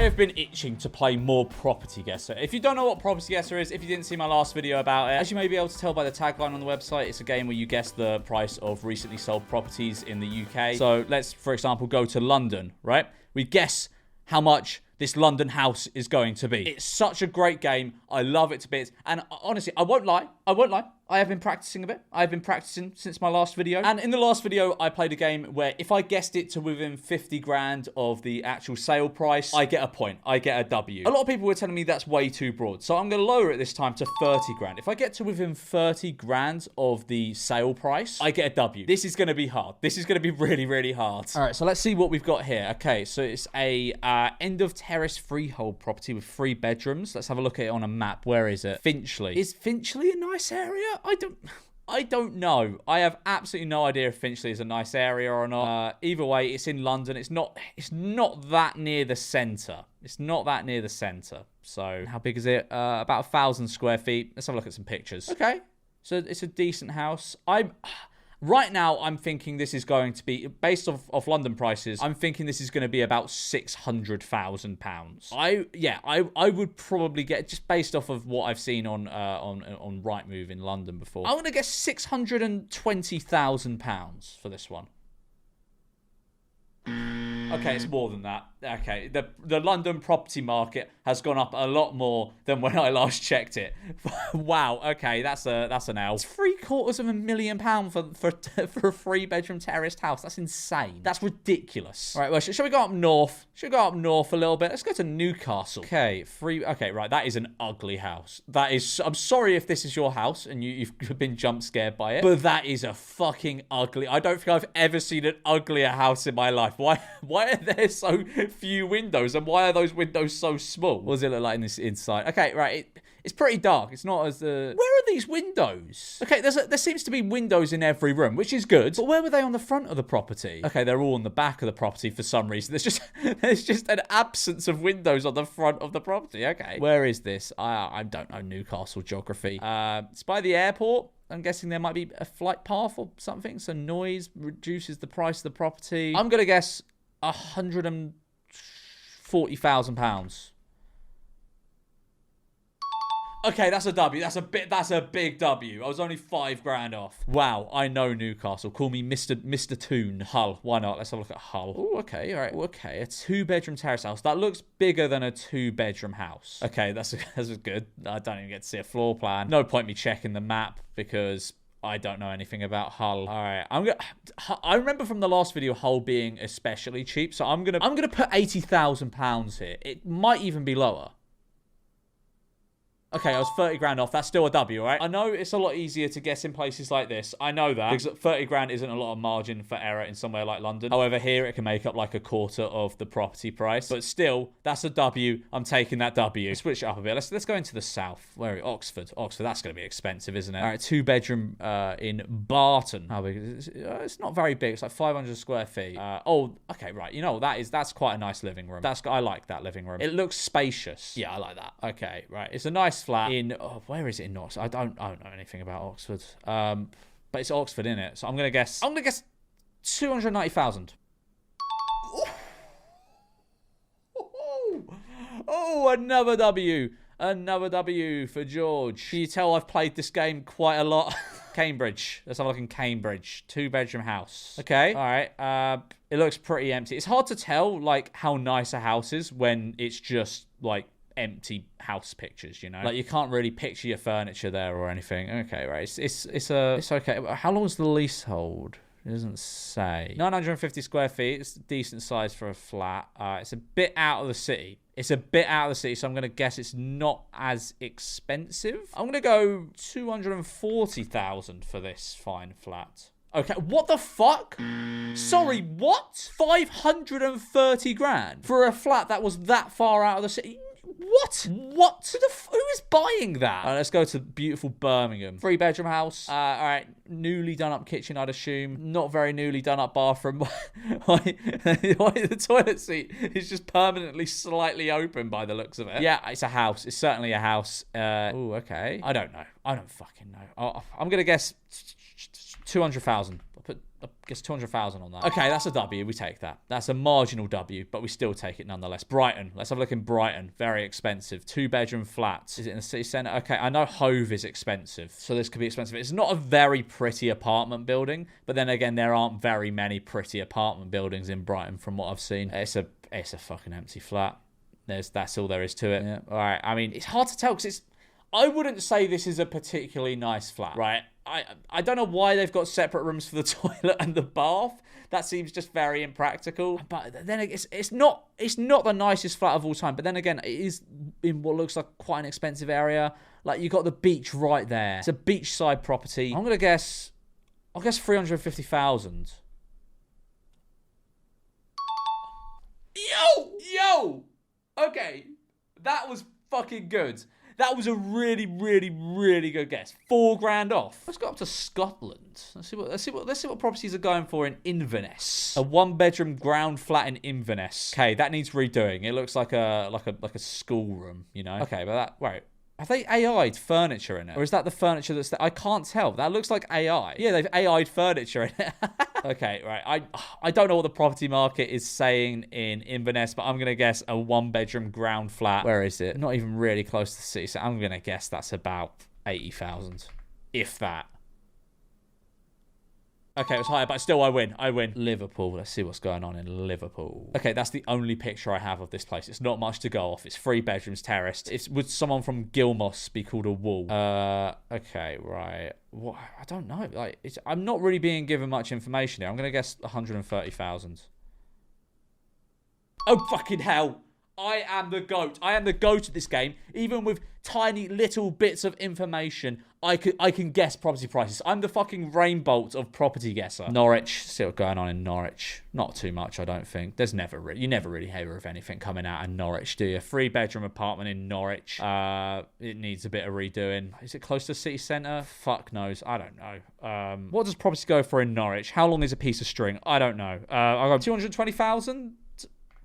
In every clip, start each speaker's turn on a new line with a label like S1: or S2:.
S1: have been itching to play more Property Guesser. If you don't know what Property Guesser is, if you didn't see my last video about it, as you may be able to tell by the tagline on the website, it's a game where you guess the price of recently sold properties in the UK. So let's, for example, go to London, right? We guess how much this London house is going to be. It's such a great game. I love it to bits. And honestly, I won't lie. I have been practicing a bit. I've been practicing since my last video. And in the last video, I played a game where if I guessed it to within 50 grand of the actual sale price, I get a point. I get a W. A lot of people were telling me that's way too broad. So I'm going to lower it this time to 30 grand. If I get to within 30 grand of the sale price, I get a W. This is going to be hard. This is going to be really, really hard. All right, so let's see what we've got here. Okay, so it's a end of terrace freehold property with 3 bedrooms. Let's have a look at it on a map. Where is it? Finchley. Is Finchley a nice area? I don't know. I have absolutely no idea if Finchley is a nice area or not. Either way, it's in London. It's not that near the centre. It's not that near the centre. So how big is it? About 1,000 square feet. Let's have a look at some pictures. Okay. So it's a decent house. Right now, I'm thinking this is going to be, based off London prices, I'm thinking this is going to be about £600,000. I would probably get, just based off of what I've seen on Rightmove in London before, I'm going to get £620,000 for this one. Okay, it's more than that. Okay, the London property market has gone up a lot more than when I last checked it. Wow. Okay, that's an L. It's £750,000 for a 3-bedroom terraced house. That's insane. That's ridiculous. All right. Well, shall we go up north? Should we go up north a little bit? Let's go to Newcastle. Okay, Okay, right. That is an ugly house. That is. I'm sorry if this is your house and you've been jump scared by it, but that is a fucking ugly. I don't think I've ever seen an uglier house in my life. Why are there so few windows, and why are those windows so small? What does it look like in this inside? Okay, right, it's pretty dark. It's not as where are these windows? Okay, there seems to be windows in every room, which is good, but where were they on the front of the property? Okay, they're all on the back of the property for some reason. There's just an absence of windows on the front of the property. Okay, where is this? I don't know Newcastle geography. It's by the airport. I'm guessing there might be a flight path or something, so noise reduces the price of the property. I'm gonna guess £140,000. Okay, that's a W. That's a big W. I was only 5 grand off. Wow, I know Newcastle. Call me Mr. Toon. Hull. Why not? Let's have a look at Hull. Oh, okay, all right. Okay, a 2-bedroom terrace house. That looks bigger than a 2-bedroom house. Okay, that's good. I don't even get to see a floor plan. No point me checking the map because I don't know anything about Hull. All right, I remember from the last video Hull being especially cheap, so I'm gonna put £80,000 here. It might even be lower. Okay, I was 30 grand off. That's still a W, right? I know it's a lot easier to guess in places like this. I know that. Because 30 grand isn't a lot of margin for error in somewhere like London. However, here it can make up like a quarter of the property price. But still, that's a W. I'm taking that W. Switch it up a bit. Let's go into the south. Where are we? Oxford. Oxford, that's going to be expensive, isn't it? All right, 2-bedroom in Barton. How big is it? It's not very big. It's like 500 square feet. Okay, right. You know, that's quite a nice living room. I like that living room. It looks spacious. Yeah, I like that. Okay, right. It's a nice flat in where is it in Oxford? I don't know anything about Oxford. But it's Oxford, isn't it? So I'm gonna guess 290,000. Oh, another W. Another W for George. Can you tell I've played this game quite a lot? Cambridge. Let's have a look in Cambridge. 2-bedroom house. Okay. All right. It looks pretty empty. It's hard to tell like how nice a house is when it's just like empty house pictures, you know, like you can't really picture your furniture there or anything. Okay, right, it's okay. How long is the leasehold? It doesn't say. 950 square feet. It's a decent size for a flat. It's a bit out of the city. So I'm gonna guess it's not as expensive. I'm gonna go 240,000 for this fine flat. Okay, what the fuck? Sorry, what? 530 grand for a flat that was that far out of the city? What? Who is buying that? Let's go to beautiful Birmingham. 3-bedroom house. All right. Newly done up kitchen, I'd assume. Not very newly done up bathroom. Why the toilet seat is just permanently slightly open by the looks of it. Yeah, it's a house. It's certainly a house. Oh, okay. I don't know. I don't fucking know. I'm going to guess 200,000. I guess 200,000 on that. Okay, that's a W. We take that. That's a marginal W, but we still take it nonetheless. Brighton. Let's have a look in Brighton. Very expensive. 2-bedroom flats. Is it in the city centre? Okay, I know Hove is expensive, so this could be expensive. It's not a very pretty apartment building, but then again, there aren't very many pretty apartment buildings in Brighton from what I've seen. It's a fucking empty flat. That's all there is to it. Yeah. All right. I mean, it's hard to tell because I wouldn't say this is a particularly nice flat, right? I don't know why they've got separate rooms for the toilet and the bath. That seems just very impractical. But then it's not the nicest flat of all time. But then again, it is in what looks like quite an expensive area. Like, you got the beach right there. It's a beachside property. I'll guess 350,000. Yo! Okay, that was fucking good. That was a really, really, really good guess. $4,000 off. Let's go up to Scotland. Let's see what properties are going for in Inverness. A 1-bedroom ground flat in Inverness. Okay, that needs redoing. It looks like a schoolroom, you know. Okay, but wait. Have they AI'd furniture in it? Or is that the furniture that's there? I can't tell. That looks like AI. Yeah, they've AI'd furniture in it. Okay, right. I don't know what the property market is saying in Inverness, but I'm going to guess a 1-bedroom ground flat. Where is it? Not even really close to the city, so I'm going to guess that's about 80,000. If that. Okay, it was higher, but still I win. Liverpool. Let's see what's going on in Liverpool. Okay, that's the only picture I have of this place. It's not much to go off. It's 3 bedrooms, terraced. Would someone from Gilmos be called a wall? Okay, right. What? I don't know. Like, I'm not really being given much information here. I'm going to guess 130,000. Oh, fucking hell. I am the GOAT. I am the GOAT at this game. Even with tiny little bits of information, I can guess property prices. I'm the fucking Rainbolt of property guesser. Norwich. See what's going on in Norwich. Not too much, I don't think. You never really hear of anything coming out in Norwich, do you? 3-bedroom apartment in Norwich. It needs a bit of redoing. Is it close to the city centre? Fuck knows. I don't know. What does property go for in Norwich? How long is a piece of string? I don't know. I got 220,000.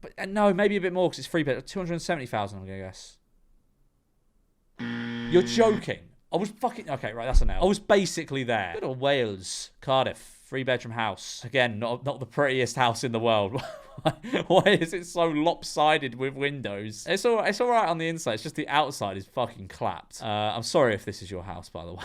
S1: But no, maybe a bit more because it's 3 bedrooms. 270,000, I'm going to guess. You're joking. I was fucking... Okay, right, that's an L. I was basically there. Good old Wales. Cardiff. 3-bedroom house. Again, not the prettiest house in the world. Why is it so lopsided with windows? It's all right on the inside. It's just the outside is fucking clapped. I'm sorry if this is your house, by the way.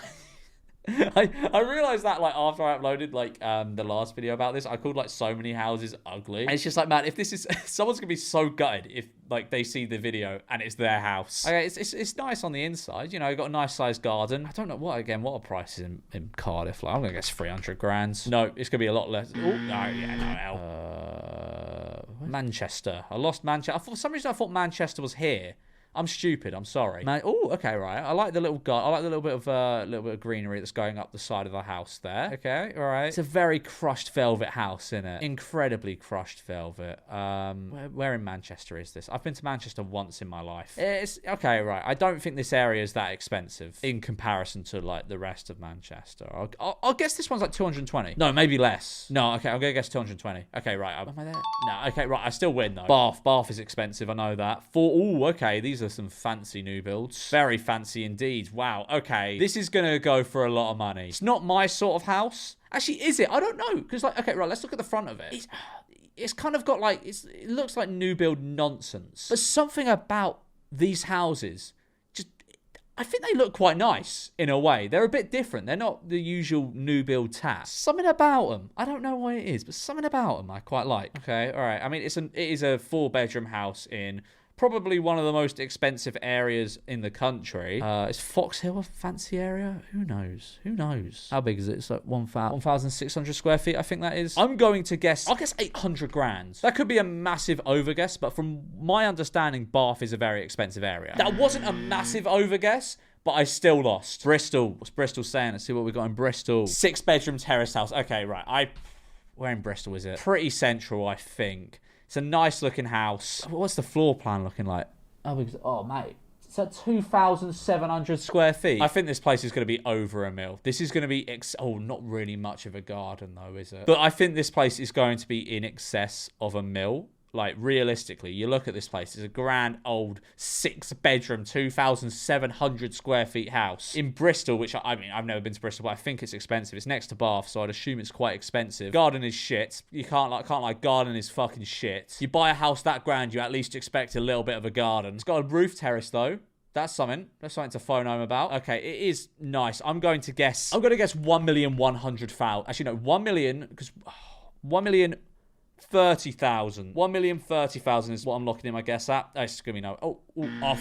S1: I realized that, like, after I uploaded, like, the last video about this, I called, like, so many houses ugly. And it's just like, man, if this is... someone's gonna be so gutted if, like, they see the video and it's their house. Okay, it's nice on the inside, you know, got a nice sized garden. I don't know what are prices in Cardiff. Like, I'm gonna guess 300 grand. No, it's gonna be a lot less. Oh, yeah, no, Manchester. I lost Manchester. For some reason, I thought Manchester was here. I'm stupid. I'm sorry. Oh, okay, right. I like the little I like the little bit of greenery that's going up the side of the house there. Okay, all right. It's a very crushed velvet house, isn't it? Incredibly crushed velvet. Where in Manchester is this? I've been to Manchester once in my life. It's okay, right. I don't think this area is that expensive in comparison to, like, the rest of Manchester. I'll guess this one's like 220. No, maybe less. No, okay, I'm gonna guess 220. Okay, right. Am I there? No, okay, right. I still win though. Bath is expensive. I know that. Okay, these are some fancy new builds. Very fancy indeed. Wow. Okay. This is going to go for a lot of money. It's not my sort of house. Actually, is it? I don't know. Because, like, okay, right, let's look at the front of it. It's kind of got, like, it looks like new build nonsense. But something about these houses, I think they look quite nice in a way. They're a bit different. They're not the usual new build tats. Something about them. I don't know what it is, but something about them I quite like. Okay, all right. I mean, it is a 4-bedroom house in probably one of the most expensive areas in the country. Is Fox Hill a fancy area? Who knows? How big is it? It's like 1,600 square feet, I think that is. I'll guess 800 grand. That could be a massive overguess, but from my understanding, Bath is a very expensive area. That wasn't a massive overguess, but I still lost. Bristol. What's Bristol saying? Let's see what we got in Bristol. 6-bedroom terrace house. Okay, right. Where in Bristol is it? Pretty central, I think. It's a nice looking house. What's the floor plan looking like? Oh, mate. It's at 2,700 square feet. I think this place is going to be over a mil. This is going to be... not really much of a garden, though, is it? But I think this place is going to be in excess of a mil. like, realistically, you look at this place. It's a grand old 6-bedroom, 2,700 square feet house in Bristol, which, I mean, I've never been to Bristol, but I think it's expensive. It's next to Bath, so I'd assume it's quite expensive. Garden is shit. You can't like, garden is fucking shit. You buy a house that grand, you at least expect a little bit of a garden. It's got a roof terrace, though. That's something. That's something to phone home about. Okay, it is nice. I'm going to guess 1,100,000. Actually, no, 1 million, because 1,030,000. 1,030,000 is what I'm locking in my guess at. Oh, it's gonna be no. Oh,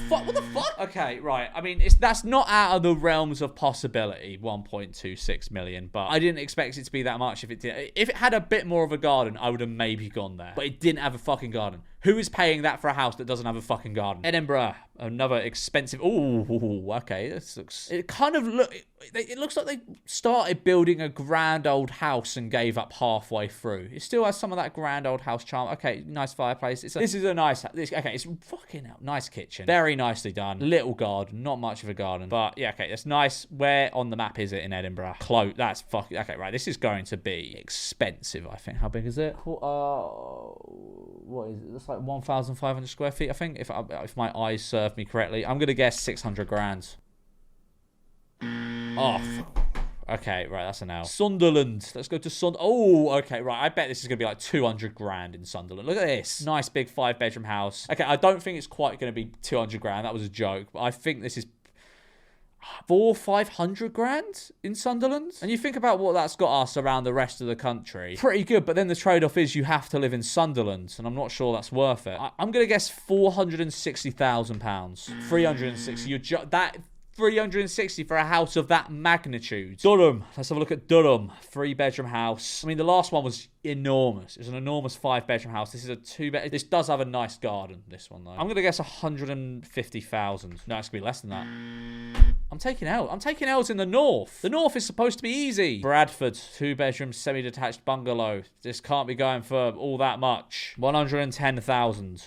S1: fuck! What the fuck? Okay, right. I mean, that's not out of the realms of possibility. 1.26 million, but I didn't expect it to be that much. If it had a bit more of a garden, I would have maybe gone there. But it didn't have a fucking garden. Who is paying that for a house that doesn't have a fucking garden? Edinburgh, another expensive. Ooh, okay. This looks. It kind of it looks like they started building a grand old house and gave up halfway through. It still has some of that grand old house charm. Okay, nice fireplace. This is a nice. Okay, it's fucking hell. Nice kitchen. Very nicely done. Little garden. Not much of a garden. But yeah, okay, that's nice. Where on the map is it in Edinburgh? Close. That's fucking. Okay, right. This is going to be expensive, I think. How big is it? What is it? It's like 1,500 square feet, I think. If my eyes serve me correctly. I'm going to guess 600 grand. Oh, okay, right, that's an L. Sunderland. Let's go to Oh, okay, right. I bet this is going to be like 200 grand in Sunderland. Look at this. Nice big 5-bedroom house. Okay, I don't think it's quite going to be 200 grand. That was a joke. But I think this is 500 grand in Sunderland. And you think about what that's got us around the rest of the country. Pretty good, but then the trade-off is you have to live in Sunderland, and I'm not sure that's worth it. I'm going to guess £460,000. 360. That 360 for a house of that magnitude. Durham. Let's have a look at Durham. 3-bedroom house. I mean, the last one was enormous. It's an enormous 5-bedroom house. This is a 2-bed. This does have a nice garden, this one, though. I'm going to guess 150,000. No, it's going to be less than that. I'm taking L's in the north. The north is supposed to be easy. Bradford. 2-bedroom, semi-detached bungalow. This can't be going for all that much. 110,000.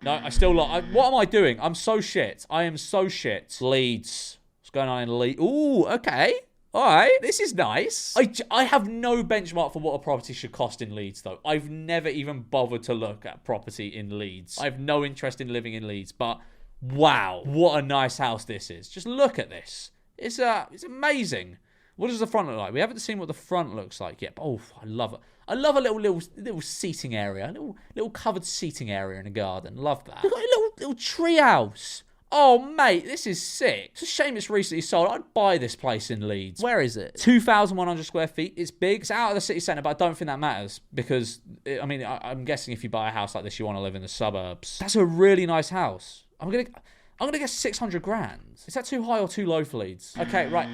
S1: No, I still what am I doing? I'm so shit. I am so shit. Leeds. What's going on in Leeds? Ooh, okay. All right. This is nice. I have no benchmark for what a property should cost in Leeds, though. I've never even bothered to look at property in Leeds. I have no interest in living in Leeds, but wow, what a nice house this is. Just look at this. It's amazing. What does the front look like? We haven't seen what the front looks like yet. But, oh, I love it. I love a little seating area. A little covered seating area in a garden. Love that. Look at a little tree house. Oh, mate, this is sick. It's a shame it's recently sold. I'd buy this place in Leeds. Where is it? 2,100 square feet. It's big. It's out of the city centre, but I don't think that matters because, I'm guessing if you buy a house like this, you want to live in the suburbs. That's a really nice house. I'm gonna guess 600 grand. Is that too high or too low for Leeds? Okay, right.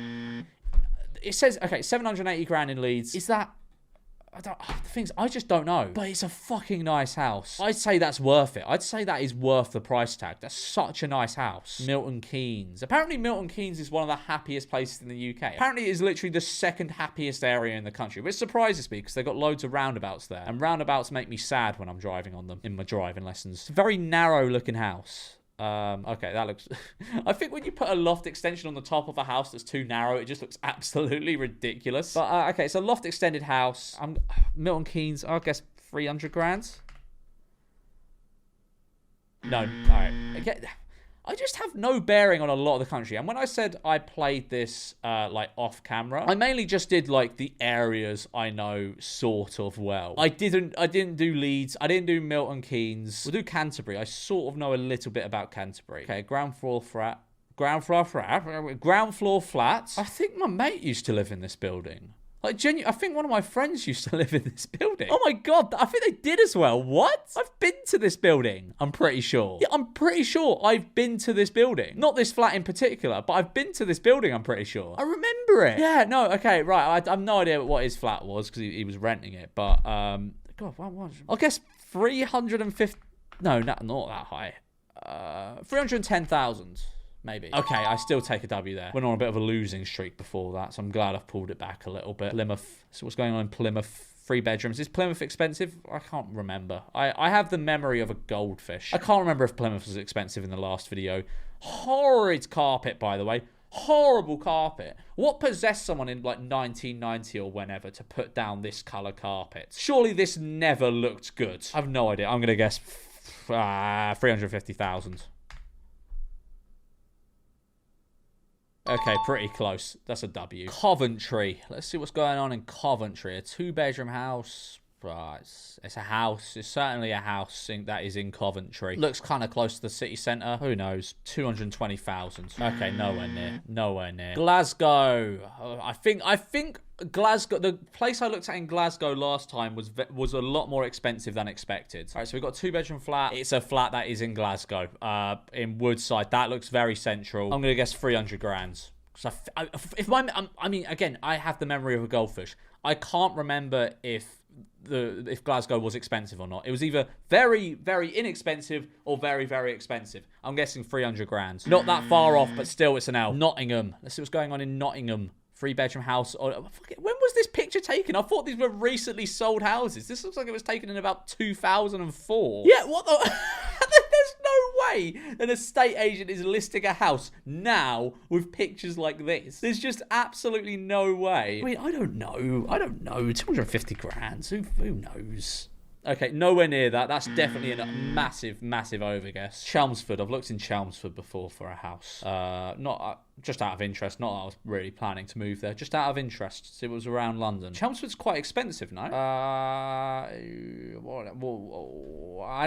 S1: It says, 780 grand in Leeds. Is that... I just don't know. But it's a fucking nice house. I'd say that's worth it. I'd say that is worth the price tag. That's such a nice house. Milton Keynes. Apparently Milton Keynes is one of the happiest places in the UK. Apparently it is literally the second happiest area in the country, which surprises me because they've got loads of roundabouts there. And roundabouts make me sad when I'm driving on them in my driving lessons. It's a very narrow looking house. Okay, that looks... I think when you put a loft extension on the top of a house that's too narrow, it just looks absolutely ridiculous. But, okay, it's a loft extended house. Milton Keynes, I guess 300 grand? No, alright. I just have no bearing on a lot of the country. And when I said I played this, like, off camera, I mainly just did, like, the areas I know sort of well. I didn't do Leeds. I didn't do Milton Keynes. We'll do Canterbury. I sort of know a little bit about Canterbury. Okay, ground floor flat. Ground floor flat. I think my mate used to live in this building. Like, I think one of my friends used to live in this building. Oh my God, I think they did as well. What? I've been to this building, I'm pretty sure. Yeah, I'm pretty sure I've been to this building. Not this flat in particular, but I've been to this building, I'm pretty sure. I remember it. Yeah, no, okay, right. I have no idea what his flat was because he was renting it, but, God, what was it? I guess 350, no, not that high. 310,000. Maybe. Okay, I still take a W there. Went on a bit of a losing streak before that, so I'm glad I've pulled it back a little bit. Plymouth. So what's going on in Plymouth? 3 bedrooms. Is Plymouth expensive? I can't remember. I have the memory of a goldfish. I can't remember if Plymouth was expensive in the last video. Horrid carpet, by the way. Horrible carpet. What possessed someone in like 1990 or whenever to put down this color carpet? Surely this never looked good. I have no idea. I'm going to guess 350,000. Okay, pretty close. That's a W. Coventry. Let's see what's going on in Coventry. A 2-bedroom house. Right, it's a house. It's certainly a house that is in Coventry. Looks kind of close to the city centre. Who knows? 220,000. Okay, nowhere near. Nowhere near. Glasgow. I think Glasgow. The place I looked at in Glasgow last time was a lot more expensive than expected. All right, so we've got a 2-bedroom flat. It's a flat that is in Glasgow, in Woodside. That looks very central. I'm gonna guess 300 grand. So I mean, again, I have the memory of a goldfish. I can't remember if Glasgow was expensive or not. It was either very, very inexpensive or very, very expensive. I'm guessing 300 grand. Not that far off, but still, it's an L. Nottingham. Let's see what's going on in Nottingham. 3-bedroom house. Oh, when was this picture taken? I thought these were recently sold houses. This looks like it was taken in about 2004. Yeah, what the... There's no way an estate agent is listing a house now with pictures like this. There's just absolutely no way. I mean, I don't know. 250 grand. Who knows? Okay, nowhere near that. That's definitely a massive, massive overguess. Chelmsford. I've looked in Chelmsford before for a house. Not just out of interest. Not that I was really planning to move there. Just out of interest. See, it was around London. Chelmsford's quite expensive, no? I'm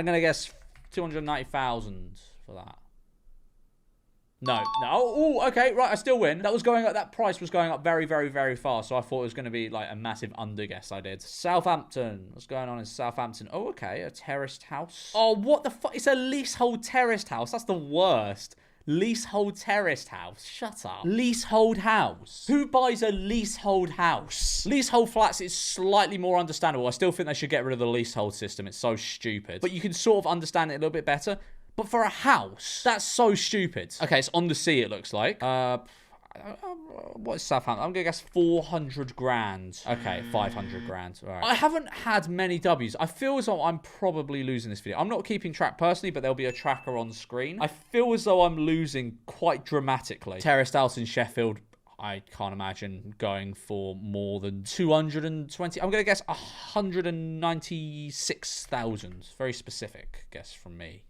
S1: gonna guess 290,000 for that. No. Oh, okay, right, I still win. That price was going up very, very, very fast, so I thought it was going to be like a massive underguess I did. Southampton. What's going on in Southampton? Oh, okay, a terraced house. Oh, what the fuck? It's a leasehold terraced house. That's the worst. Leasehold terraced house. Shut up. Leasehold house. Who buys a leasehold house? Leasehold flats is slightly more understandable. I still think they should get rid of the leasehold system. It's so stupid. But you can sort of understand it a little bit better. But for a house, that's so stupid. Okay, it's on the sea, it looks like. What is Southampton? I'm going to guess 400 grand. Okay, 500 grand. All right. I haven't had many W's. I feel as though I'm probably losing this video. I'm not keeping track personally, but there'll be a tracker on screen. I feel as though I'm losing quite dramatically. Terraced house in Sheffield. I can't imagine going for more than 220. I'm going to guess 196,000. Very specific guess from me.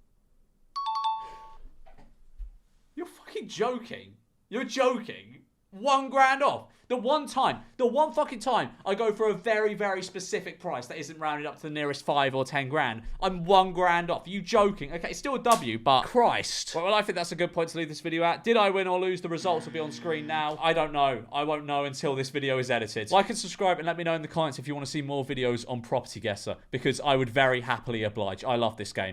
S1: You're fucking joking. You're joking. 1 grand off. The one fucking time I go for a very, very specific price that isn't rounded up to the nearest 5 or 10 grand, I'm 1 grand off. Are you joking? Okay, it's still a W, but Christ. Well, I think that's a good point to leave this video at. Did I win or lose? The results will be on screen now. I don't know. I won't know until this video is edited. Like and subscribe and let me know in the comments if you want to see more videos on Property Guesser, because I would very happily oblige. I love this game.